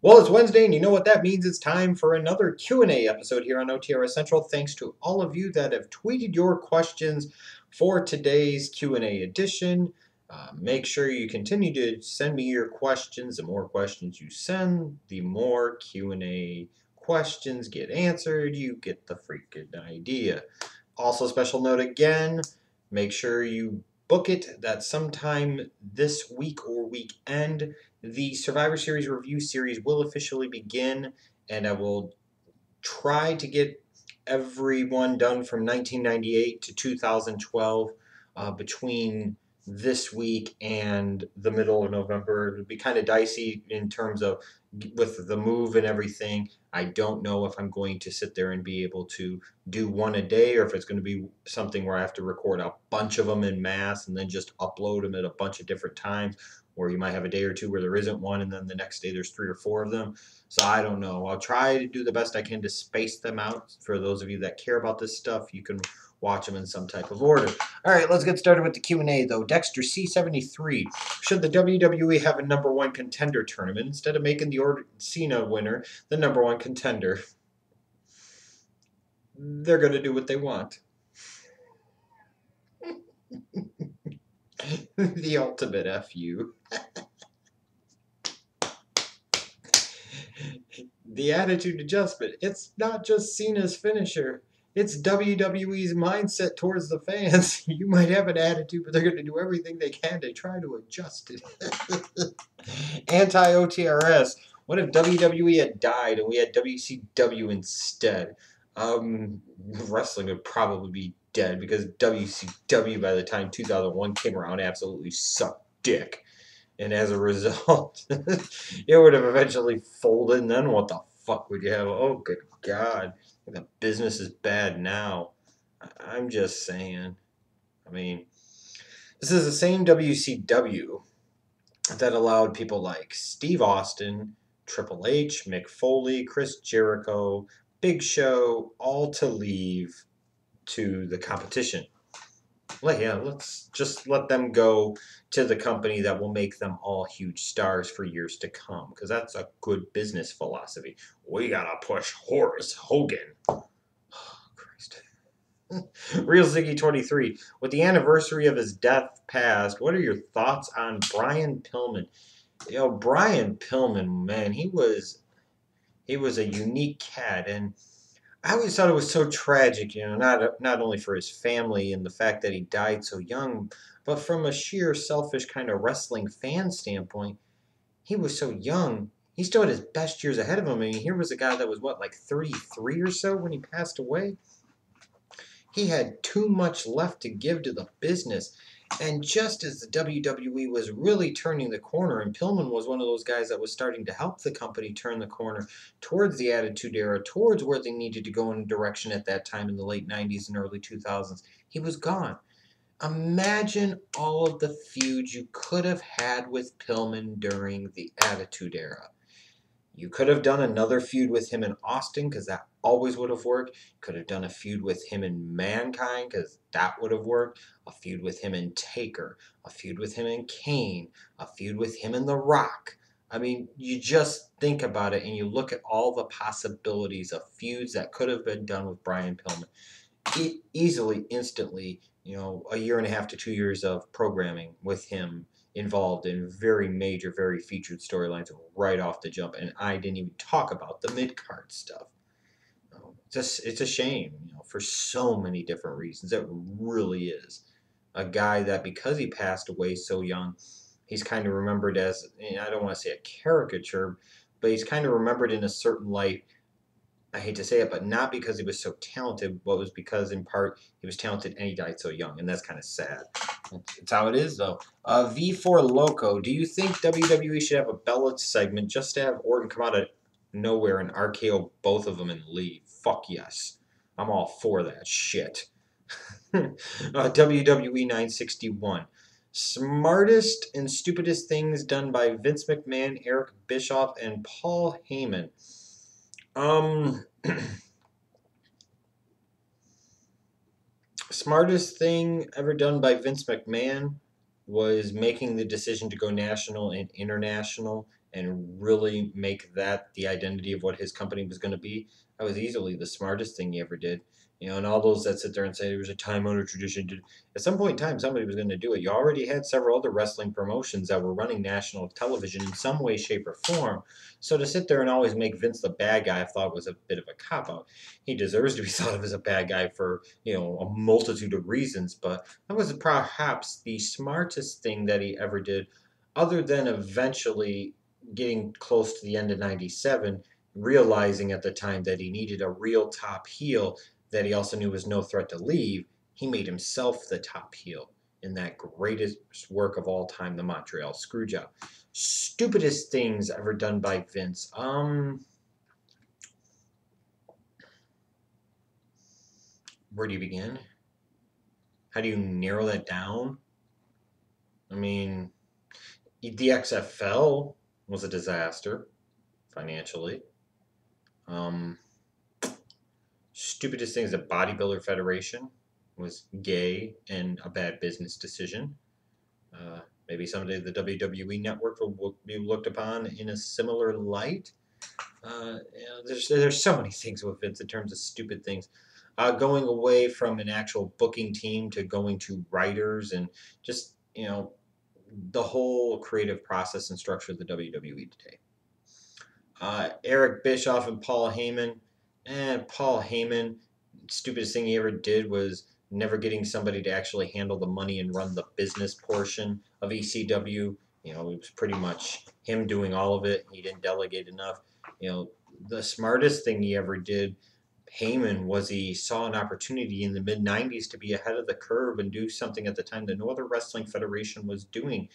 Well, it's Wednesday, and you know what that means. It's time for another Q&A episode here on OTRS Central. Thanks to all of you that have tweeted your questions for today's Q&A edition. Make sure you continue to send me your questions. The more questions you send, the more Q&A questions get answered. You get the freaking idea. Also, special note again, make sure you book it that sometime this week or weekend. The Survivor Series review series will officially begin, and I will try to get everyone done from 1998 to 2012 between this week and the middle of November. It'll be kind of dicey in terms of with the move and everything. I don't know if I'm going to sit there and be able to do one a day, or if it's going to be something where I have to record a bunch of them in mass and then just upload them at a bunch of different times, or you might have a day or two where there isn't one and then the next day there's 3 or 4 of them. So I don't know. I'll try to do the best I can to space them out. For those of you that care about this stuff, you can watch them in some type of order. All right, let's get started with the Q&A, though. Dexter C73. Should the WWE have a number one contender tournament instead of making the Cena winner the number one contender? They're going to do what they want. The ultimate FU. The attitude adjustment. It's not just Cena's finisher. It's WWE's mindset towards the fans. You might have an attitude, but they're going to do everything they can to try to adjust it. Anti-OTRS. What if WWE had died and we had WCW instead? Wrestling would probably be dead because WCW by the time 2001 came around absolutely sucked dick. And as a result, it would have eventually folded, and then what the fuck would you have? Oh, good God. The business is bad now. I'm just saying. I mean, this is the same WCW that allowed people like Steve Austin, Triple H, Mick Foley, Chris Jericho, Big Show, all to leave to the competition. Let's just let them go to the company that will make them all huge stars for years to come, because that's a good business philosophy. We gotta push Horace Hogan. Oh, Christ. Real Ziggy 23. With the anniversary of his death past, what are your thoughts on Brian Pillman? Brian Pillman, man, he was a unique cat, and I always thought it was so tragic, not only for his family and the fact that he died so young, but from a sheer selfish kind of wrestling fan standpoint. He was so young. He still had his best years ahead of him. I mean, here was a guy that was, like 33 or so when he passed away? He had too much left to give to the business. And just as the WWE was really turning the corner, and Pillman was one of those guys that was starting to help the company turn the corner towards the Attitude Era, towards where they needed to go in a direction at that time in the late 90s and early 2000s, he was gone. Imagine all of the feuds you could have had with Pillman during the Attitude Era. You could have done another feud with him in Austin, because that always would have worked. Could have done a feud with him in Mankind, because that would have worked. A feud with him in Taker. A feud with him in Kane. A feud with him in The Rock. I mean, you just think about it and you look at all the possibilities of feuds that could have been done with Brian Pillman. Easily, instantly, a year and a half to 2 years of programming with him involved in very major, very featured storylines right off the jump, and I didn't even talk about the mid-card stuff. It's a shame, for so many different reasons. It really is. A guy that, because he passed away so young, he's kind of remembered as, I don't want to say a caricature, but he's kind of remembered in a certain light. I hate to say it, but not because he was so talented, but it was because, in part, he was talented and he died so young, and that's kind of sad. It's how it is, though. V4 Loco, do you think WWE should have a Bella segment just to have Orton come out of nowhere and RKO both of them and leave? Fuck yes. I'm all for that shit. WWE 961. Smartest and stupidest things done by Vince McMahon, Eric Bischoff, and Paul Heyman. Smartest thing ever done by Vince McMahon was making the decision to go national and international and really make that the identity of what his company was going to be, that was easily the smartest thing he ever did. And all those that sit there and say there was a time-honored tradition, at some point in time, somebody was going to do it. You already had several other wrestling promotions that were running national television in some way, shape, or form. So to sit there and always make Vince the bad guy, I thought was a bit of a cop-out. He deserves to be thought of as a bad guy for, a multitude of reasons, but that was perhaps the smartest thing that he ever did, other than eventually getting close to the end of 97, realizing at the time that he needed a real top heel that he also knew was no threat to leave. He made himself the top heel in that greatest work of all time, the Montreal Screwjob. Stupidest things ever done by Vince. Where do you begin? How do you narrow that down? I mean, the XFL was a disaster financially. Um, Stupidest thing is the Bodybuilder Federation was gay and a bad business decision. Maybe someday the WWE network will be looked upon in a similar light. There's so many things with Vince in terms of stupid things. Going away from an actual booking team to going to writers and just the whole creative process and structure of the WWE today. Eric Bischoff and Paul Heyman. And Paul Heyman, stupidest thing he ever did was never getting somebody to actually handle the money and run the business portion of ECW. It was pretty much him doing all of it. He didn't delegate enough. The smartest thing he ever did, Heyman, was he saw an opportunity in the mid 90s to be ahead of the curve and do something at the time that no other wrestling federation was doing.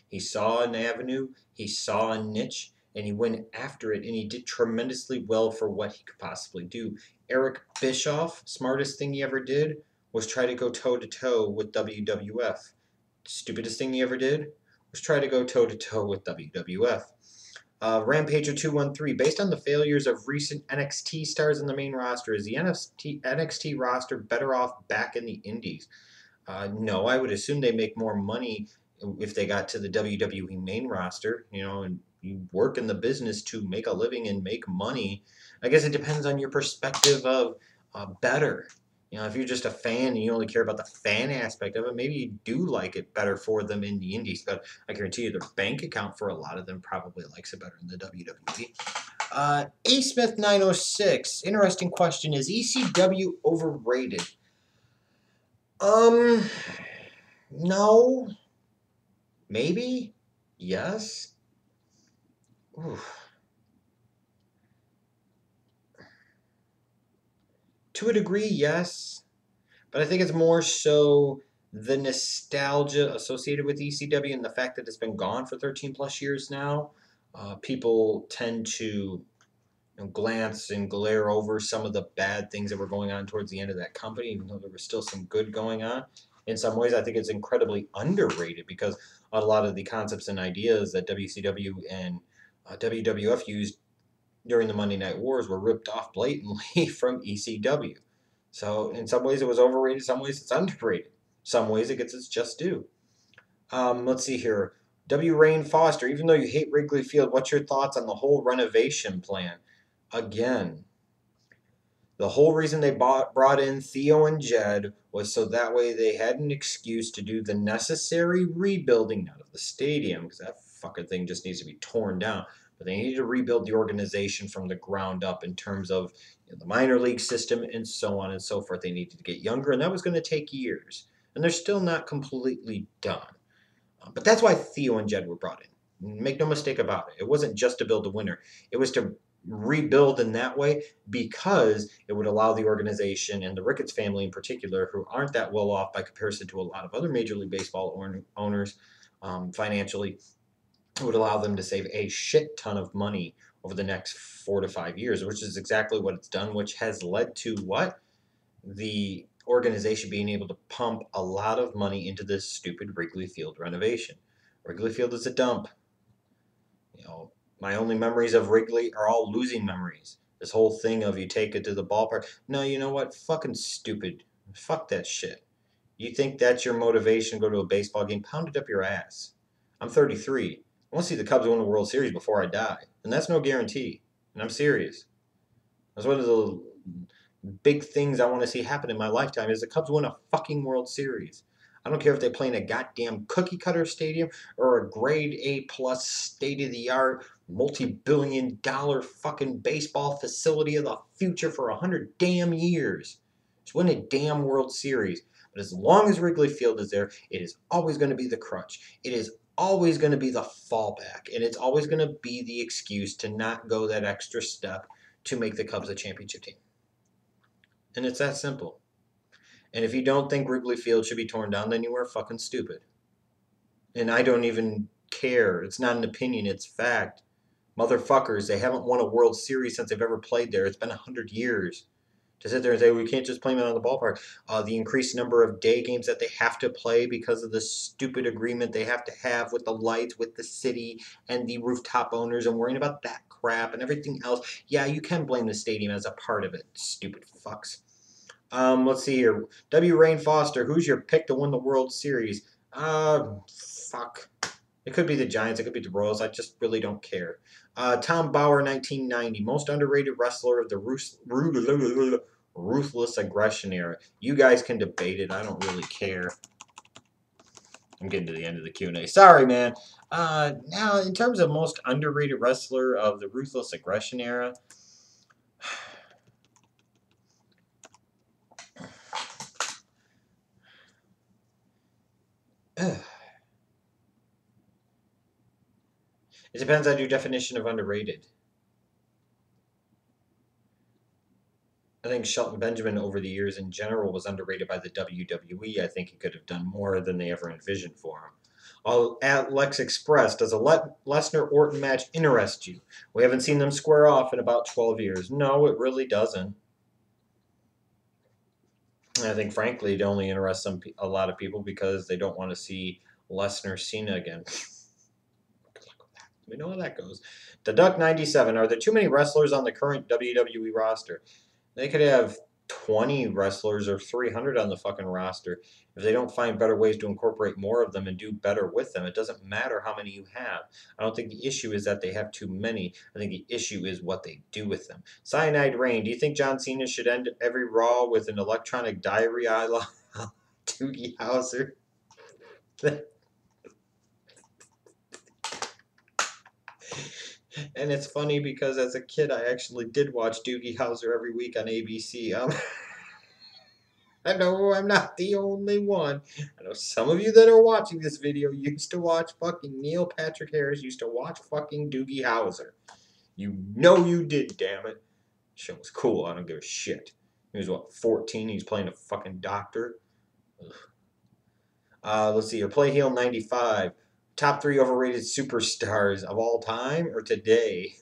He saw an avenue, he saw a niche, and he went after it, and he did tremendously well for what he could possibly do. Eric Bischoff, smartest thing he ever did was try to go toe to toe with WWF. Stupidest thing he ever did was try to go toe to toe with WWF. Rampager 213, based on the failures of recent NXT stars in the main roster, is the NXT roster better off back in the indies? No, I would assume they make more money if they got to the WWE main roster, and you work in the business to make a living and make money. I guess it depends on your perspective of better. If you're just a fan and you only care about the fan aspect of it, maybe you do like it better for them in the indies. But I guarantee you, their bank account for a lot of them probably likes it better in the WWE. A Smith 906. Interesting question. Is ECW overrated? Um, no. Maybe? Yes? Oof. To a degree, yes. But I think it's more so the nostalgia associated with ECW and the fact that it's been gone for 13 plus years now. People tend to glance and glare over some of the bad things that were going on towards the end of that company, even though there was still some good going on. In some ways, I think it's incredibly underrated because a lot of the concepts and ideas that WCW and WWF used during the Monday Night Wars were ripped off blatantly from ECW. So in some ways it was overrated, some ways it's underrated. Some ways it gets its just due. Let's see here. W. Rain Foster, even though you hate Wrigley Field, what's your thoughts on the whole renovation plan? Again, the whole reason they brought in Theo and Jed was so that way they had an excuse to do the necessary rebuilding, not of the stadium, because that fucking thing just needs to be torn down. But they needed to rebuild the organization from the ground up in terms of the minor league system and so on and so forth. They needed to get younger, and that was going to take years. And they're still not completely done. But that's why Theo and Jed were brought in. Make no mistake about it. It wasn't just to build a winner. It was to rebuild in that way because it would allow the organization and the Ricketts family in particular, who aren't that well off by comparison to a lot of other Major League Baseball owners financially, it would allow them to save a shit ton of money over the next 4 to 5 years, which is exactly what it's done, which has led to what? The organization being able to pump a lot of money into this stupid Wrigley Field renovation. Wrigley Field is a dump. My only memories of Wrigley are all losing memories. This whole thing of you take it to the ballpark. No, you know what? Fucking stupid. Fuck that shit. You think that's your motivation to go to a baseball game? Pound it up your ass. I'm 33. I want to see the Cubs win the World Series before I die. And that's no guarantee. And I'm serious. That's one of the big things I want to see happen in my lifetime is the Cubs win a fucking World Series. I don't care if they play in a goddamn cookie cutter stadium or a grade A plus state of the art multi-billion-dollar fucking baseball facility of the future for 100 damn years. Just win a damn World Series. But as long as Wrigley Field is there, it is always going to be the crutch. It is always going to be the fallback. And it's always going to be the excuse to not go that extra step to make the Cubs a championship team. And it's that simple. And if you don't think Wrigley Field should be torn down, then you are fucking stupid. And I don't even care. It's not an opinion, it's fact. Motherfuckers, they haven't won a World Series since they've ever played there. It's been 100 years. To sit there and say, we can't just play them out of the ballpark. The increased number of day games that they have to play because of the stupid agreement they have to have with the lights, with the city, and the rooftop owners, and worrying about that crap and everything else. Yeah, you can blame the stadium as a part of it, stupid fucks. Let's see here. W. Rain Foster, who's your pick to win the World Series? Fuck. It could be the Giants. It could be the Royals. I just really don't care. Tom Bauer, 1990. Most underrated wrestler of the ruthless aggression era. You guys can debate it. I don't really care. I'm getting to the end of the Q&A. Sorry, man. Now, in terms of most underrated wrestler of the ruthless aggression era, it depends on your definition of underrated. I think Shelton Benjamin over the years in general was underrated by the WWE. I think he could have done more than they ever envisioned for him. At Lex Express, does a Lesnar Orton match interest you? We haven't seen them square off in about 12 years. No, it really doesn't. And I think, frankly, it only interests a lot of people because they don't want to see Lesnar Cena again. We know how that goes. The Duck 97. Are there too many wrestlers on the current WWE roster? They could have 20 wrestlers or 300 on the fucking roster. If they don't find better ways to incorporate more of them and do better with them, it doesn't matter how many you have. I don't think the issue is that they have too many. I think the issue is what they do with them. Cyanide Rain, do you think John Cena should end every Raw with an electronic diary a la Doogie Howser? And it's funny because as a kid, I actually did watch Doogie Howser every week on ABC. I know I'm not the only one. I know some of you that are watching this video used to watch fucking Neil Patrick Harris, used to watch fucking Doogie Howser. You know you did, damn it. Show was cool. I don't give a shit. He was, what, 14? He's playing a fucking doctor. Let's see here. Play Heel 95. Top 3 overrated superstars of all time or today?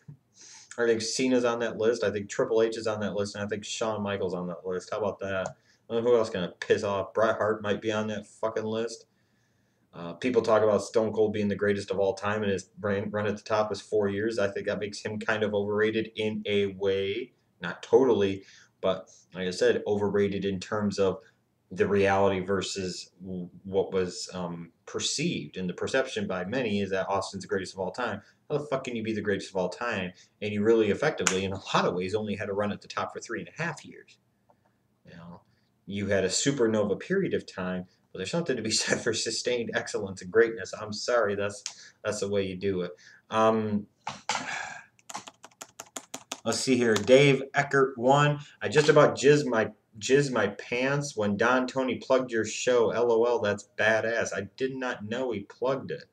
I think Cena's on that list. I think Triple H is on that list. And I think Shawn Michaels on that list. How about that? Who else gonna piss off? Bret Hart might be on that fucking list. People talk about Stone Cold being the greatest of all time, and his run at the top was 4 years. I think that makes him kind of overrated in a way, not totally, but like I said, overrated in terms of the reality versus what was perceived. And the perception by many is that Austin's the greatest of all time. How the fuck can you be the greatest of all time? And you really effectively, in a lot of ways, only had to run at the top for 3.5 years. You know, you had a supernova period of time, but there's something to be said for sustained excellence and greatness. I'm sorry, that's the way you do it. Let's see here. Dave Eckert 1. I just about jizz my pants when Don Tony plugged your show. LOL, that's badass. I did not know he plugged it.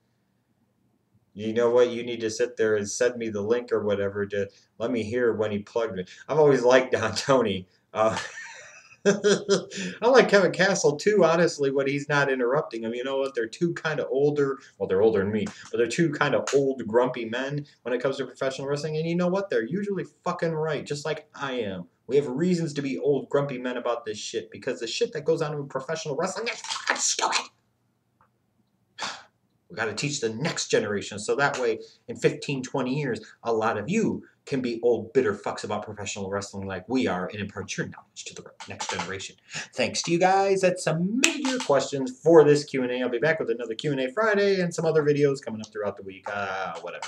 You know what? You need to sit there and send me the link or whatever to let me hear when he plugged it. I've always liked Don Tony. I like Kevin Castle too, honestly, when he's not interrupting him. You know what? They're two kind of older, well, they're older than me, but they're two kind of old, grumpy men when it comes to professional wrestling. And you know what? They're usually fucking right, just like I am. We have reasons to be old, grumpy men about this shit because the shit that goes on in professional wrestling is fucking stupid. We got to teach the next generation so that way in 15, 20 years, a lot of you can be old bitter fucks about professional wrestling like we are and impart your knowledge to the next generation. Thanks to you guys that submitted your questions for this Q&A. I'll be back with another Q&A Friday and some other videos coming up throughout the week. Whatever.